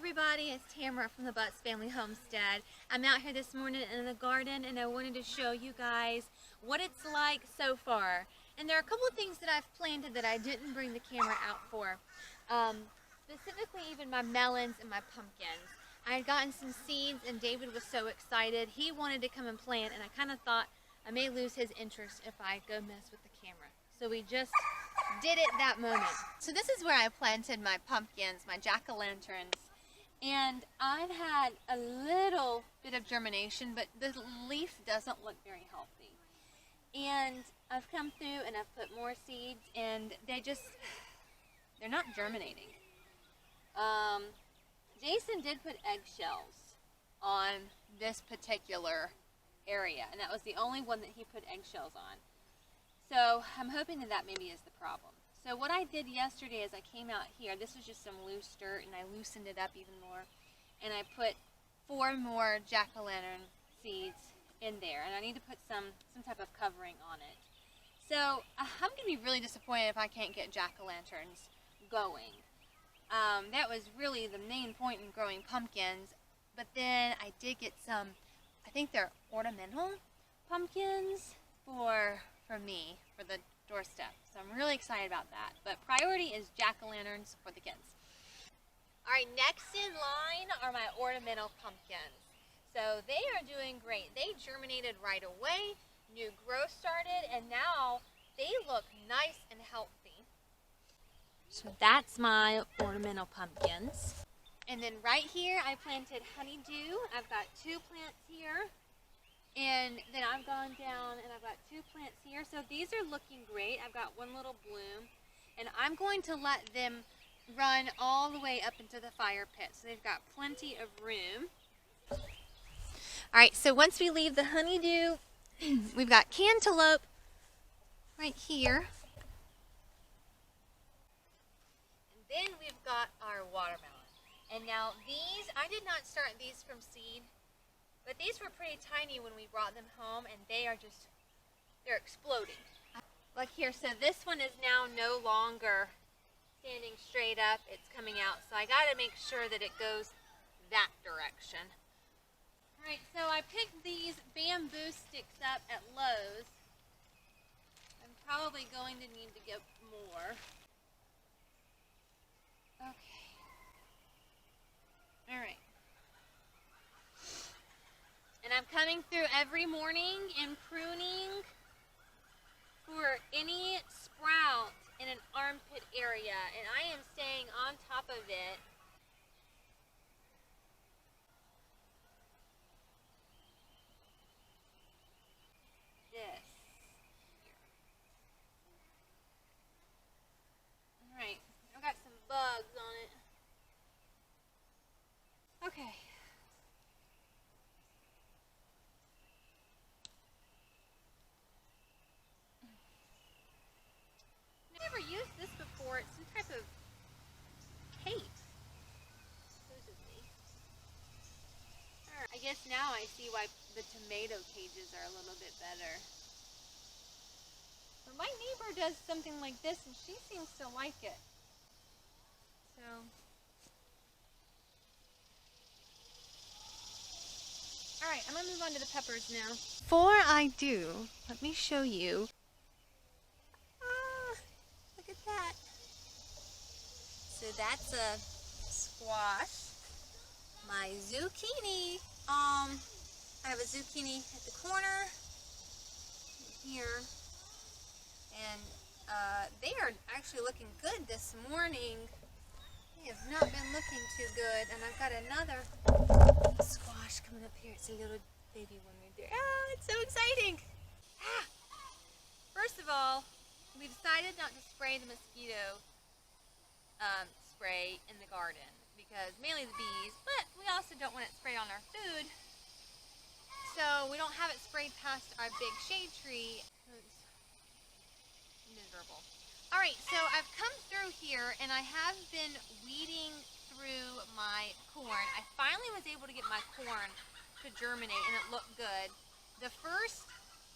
everybody, it's Tamara from the Butts Family Homestead. I'm out here this morning in the garden and I wanted to show you guys what it's like so far. And there are a couple of things that I've planted that I didn't bring the camera out for. Specifically even my melons and my pumpkins. I had gotten some seeds and David was so excited. He wanted to come and plant and I kind of thought I may lose his interest if I go mess with the camera. So we just did it that moment. So this is where I planted my pumpkins, my jack-o'-lanterns, and I've had a little bit of germination, but the leaf doesn't look very healthy. And I've come through and I've put more seeds and they're not germinating. Jason did put eggshells on this particular area, and that was the only one that he put eggshells on. So I'm hoping that maybe is the problem. So what I did yesterday is I came out here, this was just some loose dirt, and I loosened it up even more, and I put 4 more jack-o'-lantern seeds in there, and I need to put some type of covering on it. So I'm going to be really disappointed if I can't get jack-o'-lanterns going. That was really the main point in growing pumpkins, but then I did get some, I think they're ornamental pumpkins for me, for the doorstep. So I'm really excited about that. But priority is jack-o'-lanterns for the kids. Alright, next in line are my ornamental pumpkins. So they are doing great. They germinated right away, new growth started, and now they look nice and healthy. So that's my ornamental pumpkins. And then right here I planted honeydew. I've got 2 plants here. And then I've gone down and I've got 2 plants here. So these are looking great. I've got one little bloom. And I'm going to let them run all the way up into the fire pit. So they've got plenty of room. Alright, so once we leave the honeydew, we've got cantaloupe right here. And then we've got our watermelon. And now these, I did not start these from seed. But these were pretty tiny when we brought them home, and they're exploding. Like here, so this one is now no longer standing straight up, it's coming out. So I gotta make sure that it goes that direction. Alright, so I picked these bamboo sticks up at Lowe's. I'm probably going to need to get more. Okay. Alright. And I'm coming through every morning and pruning for any sprout in an armpit area. And I am staying on top of it. This. Alright, I've got some bugs on it. Okay. I've never used this before. It's some type of tape. Supposedly. I guess now I see why the tomato cages are a little bit better. But my neighbor does something like this and she seems to like it. So alright, I'm gonna move on to the peppers now. Before I do, let me show you. Look at that. So that's a squash. My zucchini. I have a zucchini at the corner here, and they are actually looking good this morning. They have not been looking too good, and I've got another squash coming up here. It's a little baby one right there. Oh, it's so exciting! First of all, we decided not to spray the mosquito spray in the garden because mainly the bees, but we also don't want it sprayed on our food. So we don't have it sprayed past our big shade tree. It's miserable. Alright, so I've come through here and I have been weeding through my corn. I finally was able to get my corn to germinate and it looked good.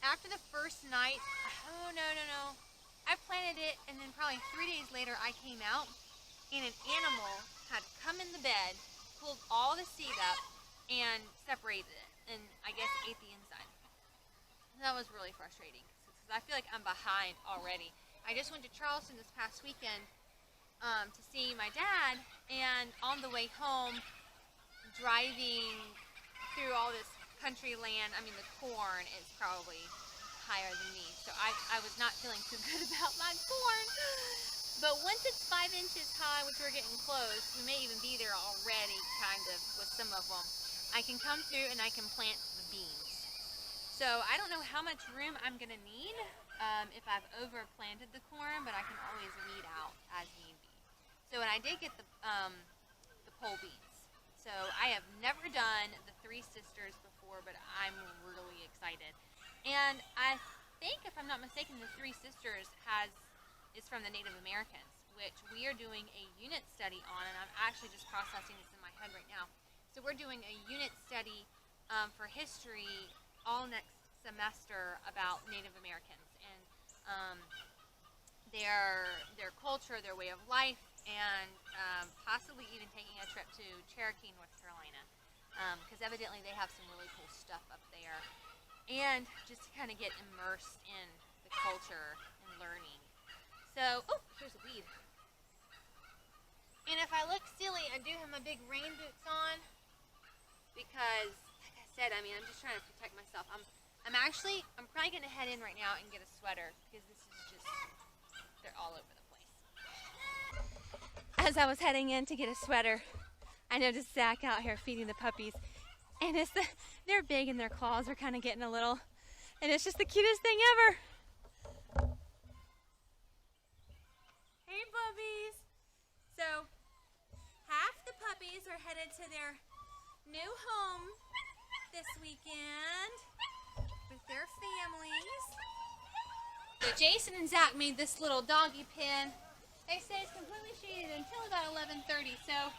After the first night, oh no. I planted it and then probably 3 days later I came out and an animal had come in the bed pulled all the seed up and separated it, and I guess ate the inside. That was really frustrating because I feel like I'm behind already. I just went to Charleston this past weekend to see my dad, and on the way home, driving through all this country land, I mean the corn is probably higher than me, so I was not feeling too good about my corn. But once it's 5 inches high, which we're getting close, we may even be there already, kind of, with some of them, I can come through and I can plant the beans. So I don't know how much room I'm going to need if I've overplanted the corn, but I can always weed out as need be. So, and I did get the pole beans. So I have never done the Three Sisters before, but I'm really excited. And I think, if I'm not mistaken, the Three Sisters is from the Native Americans, which we are doing a unit study on, and I'm actually just processing this in my head right now. So we're doing a unit study for history all next semester about Native Americans and their culture, their way of life, and possibly even taking a trip to Cherokee, North Carolina, because evidently they have some really cool stuff up there, and just to kind of get immersed in the culture and learning. So, oh, here's a weed. And if I look silly, I do have my big rain boots on because, like I said, I mean, I'm just trying to protect myself. I'm probably going to head in right now and get a sweater because this is just, they're all over the place. As I was heading in to get a sweater, I noticed Zach out here feeding the puppies, and they're big and their claws are kind of getting a little, and it's just the cutest thing ever. Hey puppies! So, half the puppies are headed to their new home this weekend with their families. So Jason and Zach made this little doggy pen. They say it's completely shaded until about 11:30, so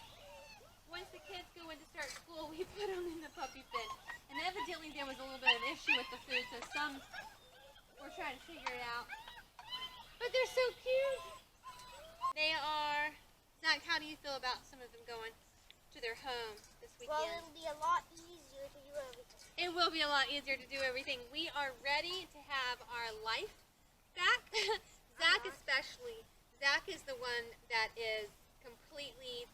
once the kids go in to start school, we put them in the puppy pen. And evidently there was a little bit of an issue with the food, so some were trying to figure it out. But they're so cute! They are. Zach, how do you feel about some of them going to their home this weekend? Well, it'll be a lot easier to do everything. It will be a lot easier to do everything. We are ready to have our life back. Zach especially. Zach is the one that is completely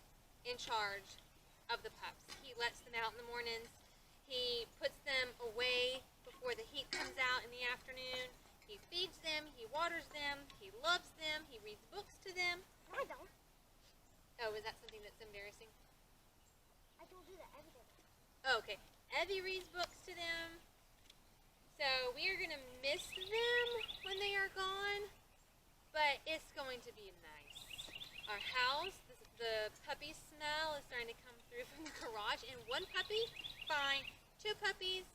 in charge of the pups. He lets them out in the mornings. He puts them away before the heat comes out in the afternoon. He feeds them, he waters them, he loves them, he reads books to them. No, I don't. Oh, is that something that's embarrassing? I don't do that every day. Oh, okay. Evie reads books to them. So we are going to miss them when they are gone, but it's going to be nice. Our house, the puppy smell is starting to come through from the garage, and one puppy, fine. 2 puppies,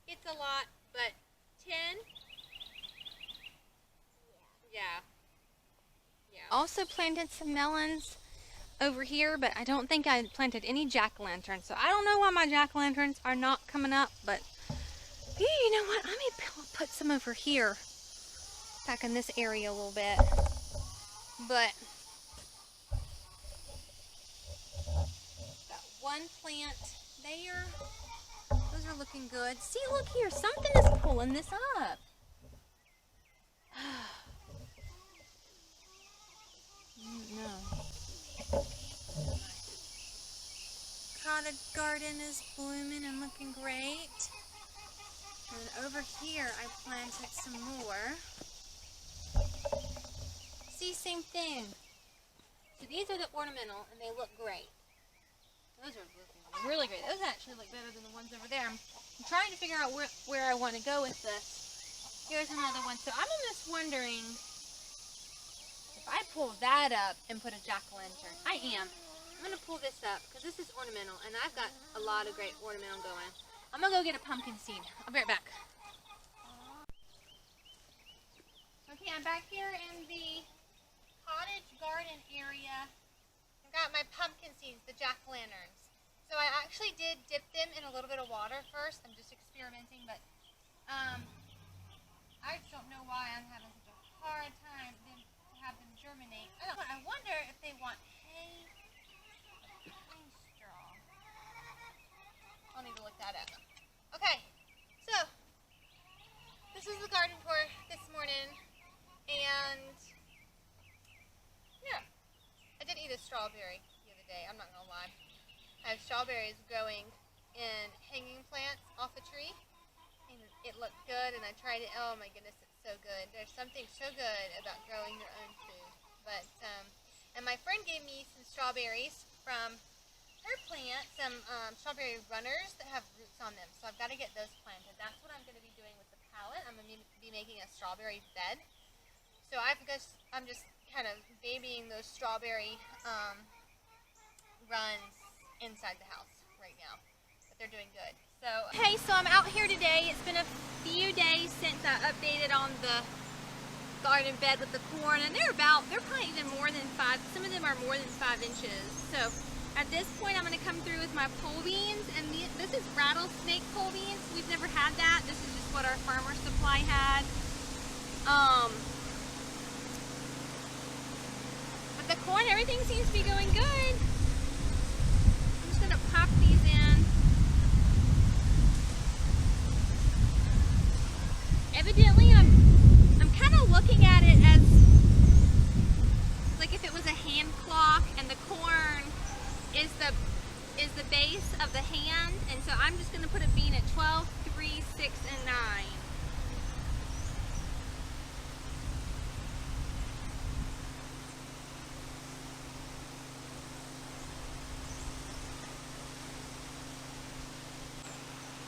it's a lot, but 10... Yeah. Also planted some melons over here, but I don't think I planted any jack-o'-lanterns. So I don't know why my jack-o'-lanterns are not coming up, but you know what? I may put some over here, back in this area a little bit. But got one plant there. Those are looking good. See, look here, something is pulling this up. No. Cottage garden is blooming and looking great. And over here I planted some more. See, same thing. So these are the ornamental and they look great. Those are looking really great. Those actually look better than the ones over there. I'm trying to figure out where I want to go with this. Here's another one. So I'm almost wondering if I pull that up and put a jack-o'-lantern. I am. I'm going to pull this up because this is ornamental and I've got a lot of great ornamental going. I'm going to go get a pumpkin seed. I'll be right back. Okay, I'm back here in the cottage garden area. I've got my pumpkin seeds, the jack-o'-lanterns. So I actually did dip them in a little bit of water first. I'm just experimenting, but I just don't know why I'm having such a hard time to have them germinate. I wonder if they want hay or pine straw. I have strawberries growing in hanging plants off a tree, and it looked good, and I tried it. Oh my goodness, it's so good. There's something so good about growing your own food. But and my friend gave me some strawberries from her plant, some strawberry runners that have roots on them. So I've got to get those planted. That's what I'm going to be doing with the pallet. I'm going to be making a strawberry bed. So I'm just kind of babying those strawberry runs inside the house right now. But they're doing good. So hey, so I'm out here today. It's been a few days since I updated on the garden bed with the corn, and they're probably even more than 5. Some of them are more than 5 inches. So at this point, I'm going to come through with my pole beans, and this is rattlesnake pole beans. We've never had that. This is just what our Farmer Supply had. But the corn, everything seems to be going good. I'm just going to pop these in. Evidently, I'm kind of looking at it as like if it was a hand clock and the corn is the base of the hand, and so I'm just going to put a bean at 12, 3, 6, and 9.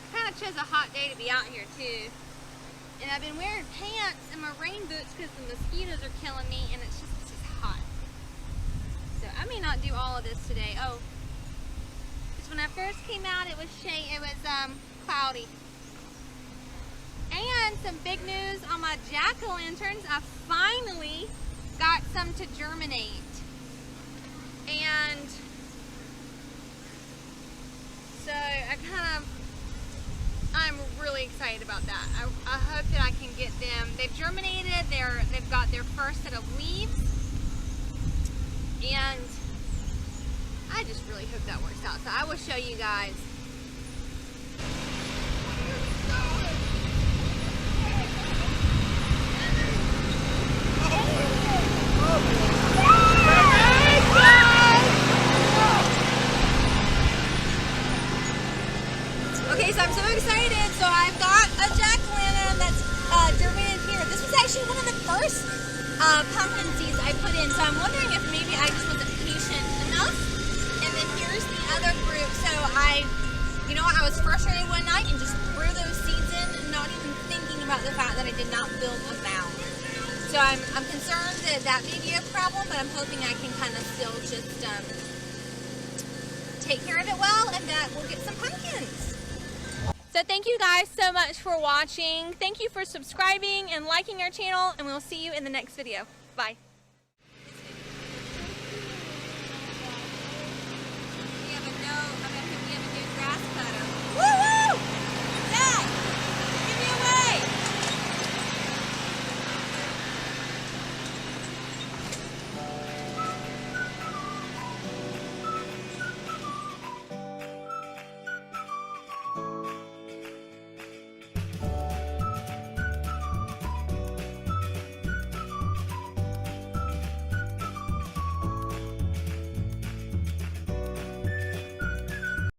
I kind of chose a hot day to be out here too. And I've been wearing pants and my rain boots because the mosquitoes are killing me, and it's just hot. So I may not do all of this today. Oh, because when I first came out, it was cloudy. And some big news on my jack-o'-lanterns. I finally got some to germinate. And so I'm really excited about that. I hope that I can get them. They've germinated. They've got their first set of leaves, and I just really hope that works out. So I will show you guys. Okay, so I'm so excited. So I've got a jack-o'-lantern that's germinated here. This was actually one of the first pumpkin seeds I put in. So I'm wondering if maybe I just wasn't patient enough. And then here's the other group. So I was frustrated one night and just threw those seeds in, not even thinking about the fact that I did not build a mound. So I'm concerned that may be a problem, but I'm hoping I can kind of still just take care of it well, and that we'll get some pumpkins. So thank you guys so much for watching. Thank you for subscribing and liking our channel, and we'll see you in the next video. Bye.